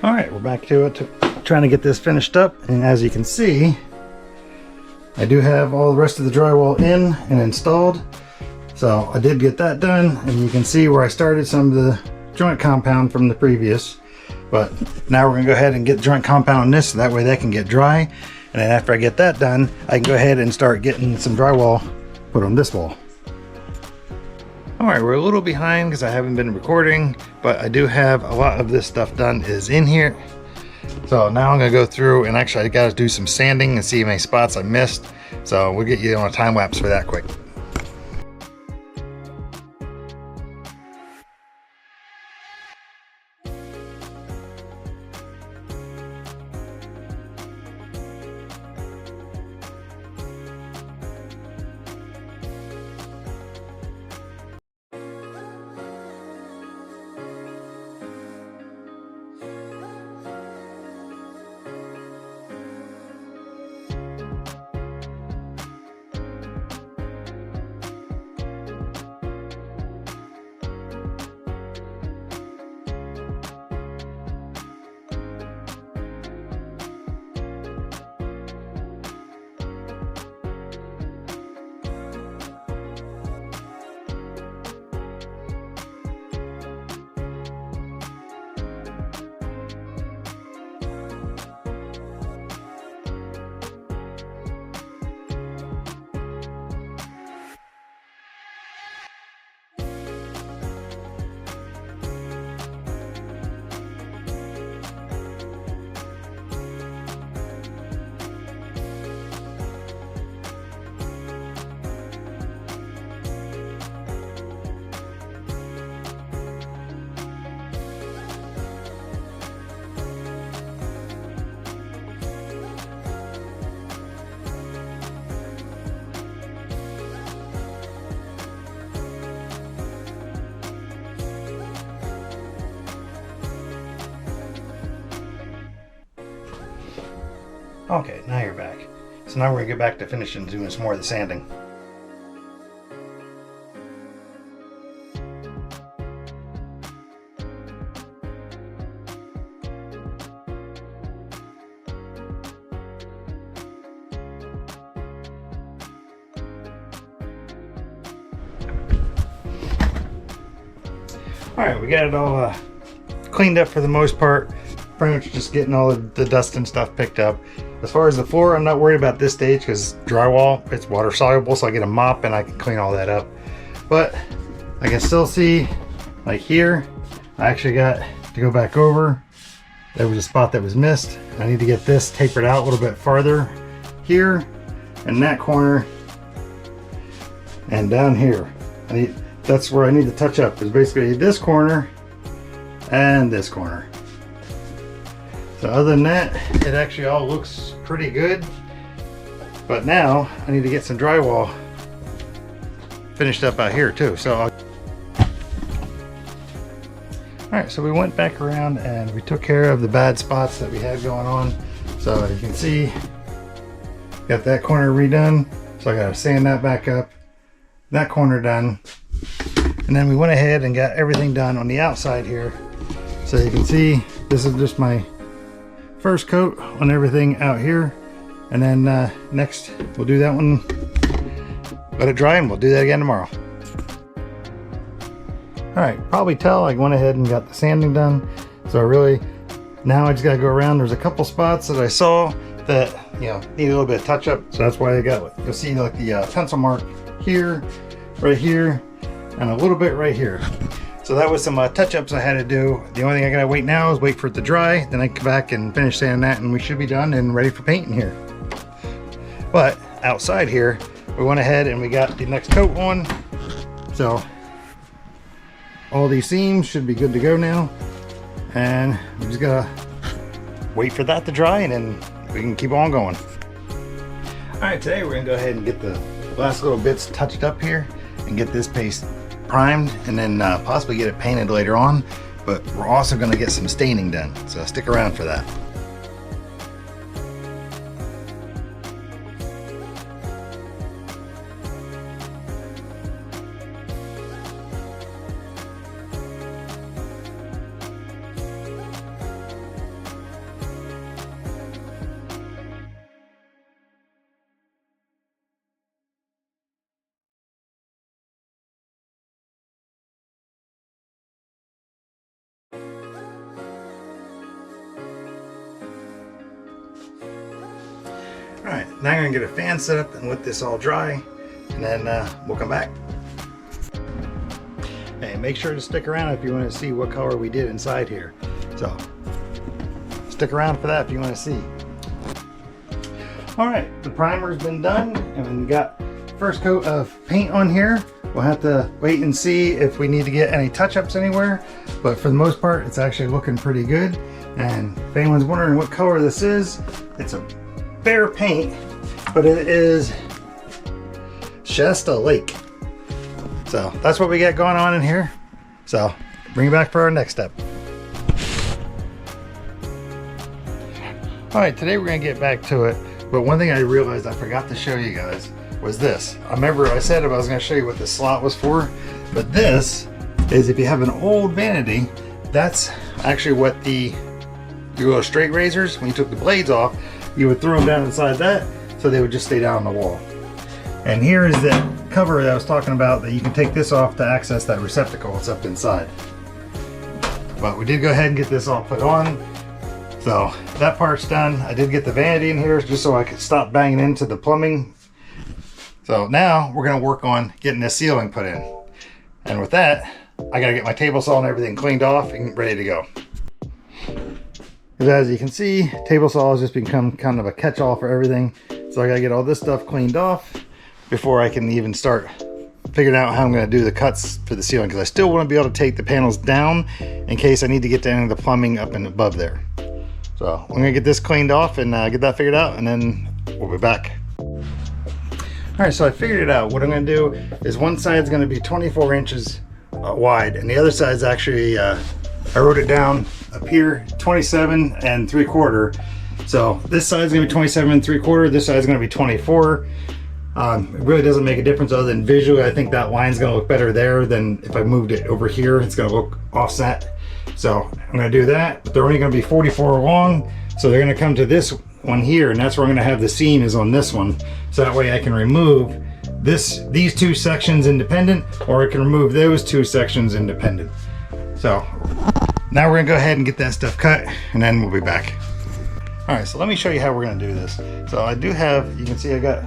All right, we're back to it, trying to get this finished up. And as you can see, I do have all the rest of the drywall in and installed. So I did get that done, and you can see where I started some of the joint compound from the previous. But now we're gonna go ahead and get joint compound on this, so that way that can get dry. And then after I get that done, I can go ahead and start getting some drywall put on this wall. All right, we're a little behind because I haven't been recording, but I do have a lot of this stuff done is in here. So now I'm gonna go through, and actually I gotta do some sanding and see how many spots I missed. So we'll get you on a time lapse for that quick. Okay, now you're back. So now we're gonna get back to finishing doing some more of the sanding. All right, we got it all cleaned up for the most part. Pretty much just getting all of the dust and stuff picked up. As far as the floor, I'm not worried about this stage because drywall, it's water soluble, so I get a mop and I can clean all that up. But I can still see, like here, I actually got to go back over. There was a spot that was missed. I need to get this tapered out a little bit farther here, and that corner, and down here. That's where I need to touch up, is basically this corner and this corner. So other than that, it actually all looks pretty good. But now I need to get some drywall finished up out here too. So alright, so we went back around and we took care of the bad spots that we had going on. So you can see, got that corner redone. So I gotta sand that back up, that corner done. And then we went ahead and got everything done on the outside here. So you can see, this is just my first coat on everything out here, and then next we'll do that one, let it dry, and we'll do that again tomorrow. All right, probably tell I went ahead and got the sanding done. So really now I just gotta go around. There's a couple spots that I saw that, you know, need a little bit of touch up, so that's why I got, you'll see like the pencil mark here, right here, and a little bit right here. So that was some touch-ups I had to do. The only thing I gotta wait now is wait for it to dry. Then I can come back and finish sanding that, and we should be done and ready for painting here. But outside here, we went ahead and we got the next coat on. So all these seams should be good to go now. And we just gotta wait for that to dry, and then we can keep on going. All right, today we're gonna go ahead and get the last little bits touched up here and get this paste primed, and then possibly get it painted later on. But we're also going to get some staining done, so stick around for that. now I'm gonna get a fan set up and let this all dry, and then we'll come back. Hey, make sure to stick around if you want to see what color we did inside here. So stick around for that if you want to see. All right, the primer's been done, and we got first coat of paint on here. We'll have to wait and see if we need to get any touch-ups anywhere, but for the most part, it's actually looking pretty good. And if anyone's wondering what color this is, it's a bare paint, but it is Shasta Lake. So that's what we got going on in here. So bring it back for our next step. All right, today we're gonna get back to it, but one thing I realized I forgot to show you guys was this. I remember I said I was gonna show you what the slot was for, but this is if you have an old vanity, that's actually what your little straight razors, when you took the blades off, you would throw them down inside that so they would just stay down on the wall. And here is the cover that I was talking about, that you can take this off to access that receptacle. It's up inside. But we did go ahead and get this all put on. So that part's done. I did get the vanity in here just so I could stop banging into the plumbing. So now we're gonna work on getting this ceiling put in. And with that, I gotta get my table saw and everything cleaned off and ready to go. Because as you can see, table saw has just become kind of a catch-all for everything. So I gotta get all this stuff cleaned off before I can even start figuring out how I'm gonna do the cuts for the ceiling, because I still wanna be able to take the panels down in case I need to get to any of the plumbing up and above there. So I'm gonna get this cleaned off and get that figured out, and then we'll be back. All right, so I figured it out. What I'm gonna do is one side's gonna be 24 inches wide, and the other side's actually, I wrote it down up here, 27 3/4. So this side's gonna be 27 3/4, this side's gonna be 24. It really doesn't make a difference other than visually. I think that line's gonna look better there than if I moved it over here. It's gonna look offset. So I'm gonna do that, but they're only gonna be 44 long. So they're gonna come to this one here, and that's where I'm gonna have the seam is on this one. So that way I can remove these two sections independent, or I can remove those two sections independent. So now we're gonna go ahead and get that stuff cut, and then we'll be back. All right, so let me show you how we're gonna do this. So I do have, you can see I got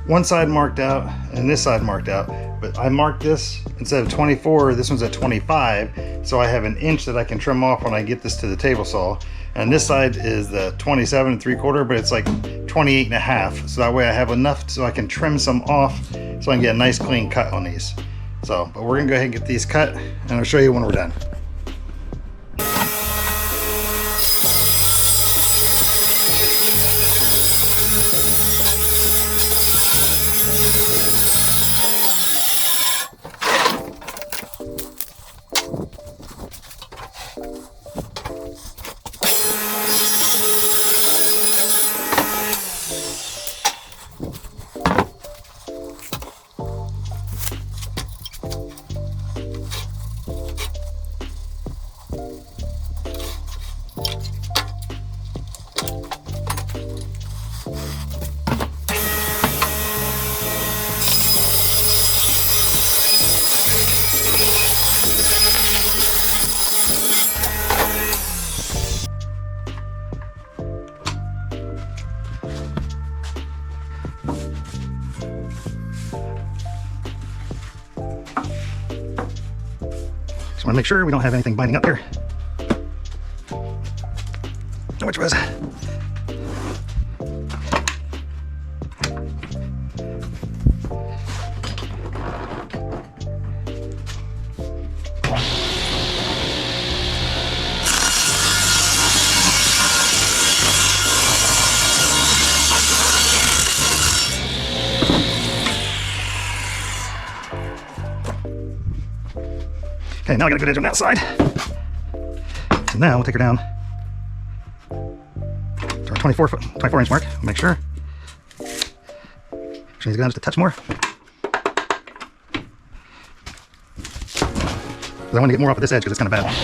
one side marked out and this side marked out, but I marked this instead of 24, this one's at 25, so I have an inch that I can trim off when I get this to the table saw. And this side is the 27 3/4, but it's like 28 1/2, so that way I have enough so I can trim some off so I can get a nice clean cut on these. So, but we're gonna go ahead and get these cut, and I'll show you when we're done. Just want to make sure we don't have anything binding up here. Which was okay, now I got a good edge on that side. So now we'll take her down to our 24 inch mark. Make sure. She needs to go down just a touch more. 'Cause I want to get more off of this edge because it's kind of bad.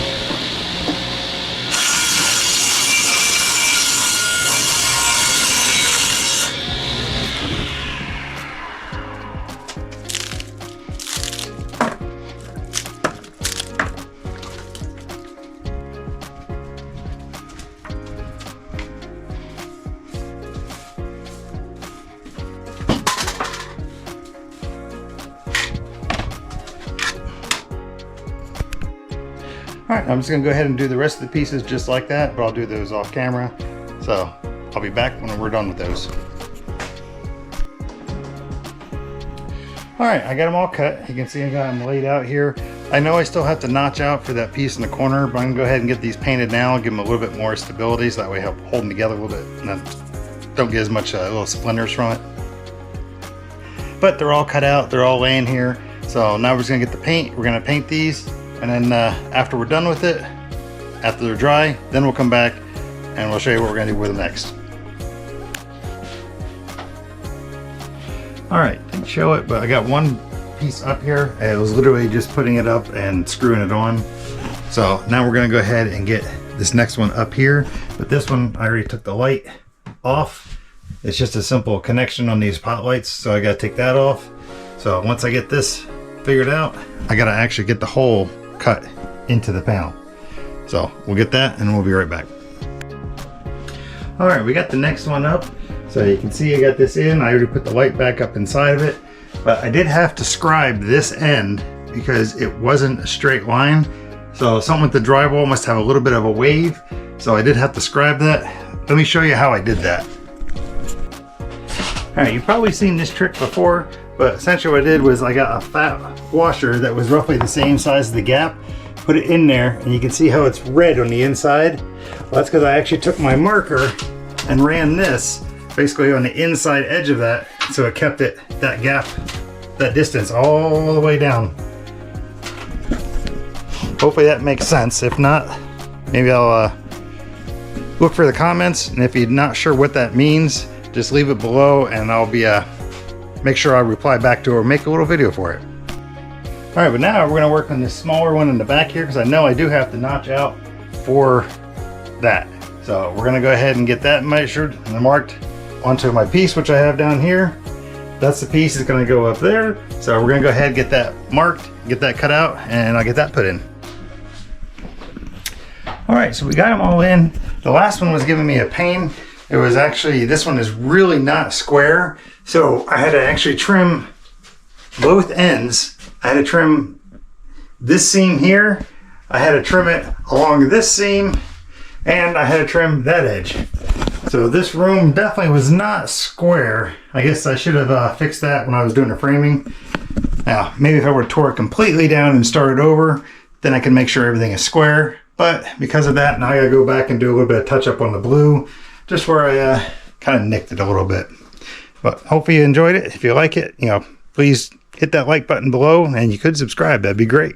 All right, I'm just gonna go ahead and do the rest of the pieces just like that, but I'll do those off camera. So I'll be back when we're done with those. All right, I got them all cut. You can see I got them laid out here. I know I still have to notch out for that piece in the corner, but I'm gonna go ahead and get these painted now, give them a little bit more stability so that way help hold them together a little bit and then don't get as much little splinters from it. But they're all cut out, they're all laying here. So now we're just gonna get the paint. We're gonna paint these, and then after we're done with it, after they're dry, then we'll come back and we'll show you what we're gonna do with them next. All right, didn't show it, but I got one piece up here. It was literally just putting it up and screwing it on. So now we're gonna go ahead and get this next one up here. But this one, I already took the light off. It's just a simple connection on these pot lights, so I gotta take that off. So once I get this figured out, I gotta actually get the hole cut into the panel. So we'll get that and we'll be right back. All right, we got the next one up. So you can see I got this in. I already put the light back up inside of it, but I did have to scribe this end because it wasn't a straight line. So something with the drywall must have a little bit of a wave. So I did have to scribe that. Let me show you how I did that. All right, you've probably seen this trick before, but essentially what I did was I got a fat washer that was roughly the same size as the gap, put it in there, and you can see how it's red on the inside. Well, that's because I actually took my marker and ran this basically on the inside edge of that, so it kept it, that gap, that distance all the way down. Hopefully that makes sense. If not, maybe I'll look for the comments, and if you're not sure what that means, just leave it below and I'll be make sure I reply back to it or make a little video for it. All right, but now we're gonna work on this smaller one in the back here because I know I do have to notch out for that. So we're gonna go ahead and get that measured and marked onto my piece, which I have down here. That's the piece that's gonna go up there. So we're gonna go ahead and get that marked, get that cut out, and I'll get that put in. All right, so we got them all in. The last one was giving me a pain. It was actually, this one is really not square. So I had to actually trim both ends. I had to trim this seam here. I had to trim it along this seam, and I had to trim that edge. So this room definitely was not square. I guess I should have fixed that when I was doing the framing. Now, maybe if I were to tore it completely down and started over, then I can make sure everything is square. But because of that, now I gotta go back and do a little bit of touch up on the blue, just where I kind of nicked it a little bit. But hopefully you enjoyed it. If you like it, please hit that like button below, and you could subscribe. That'd be great.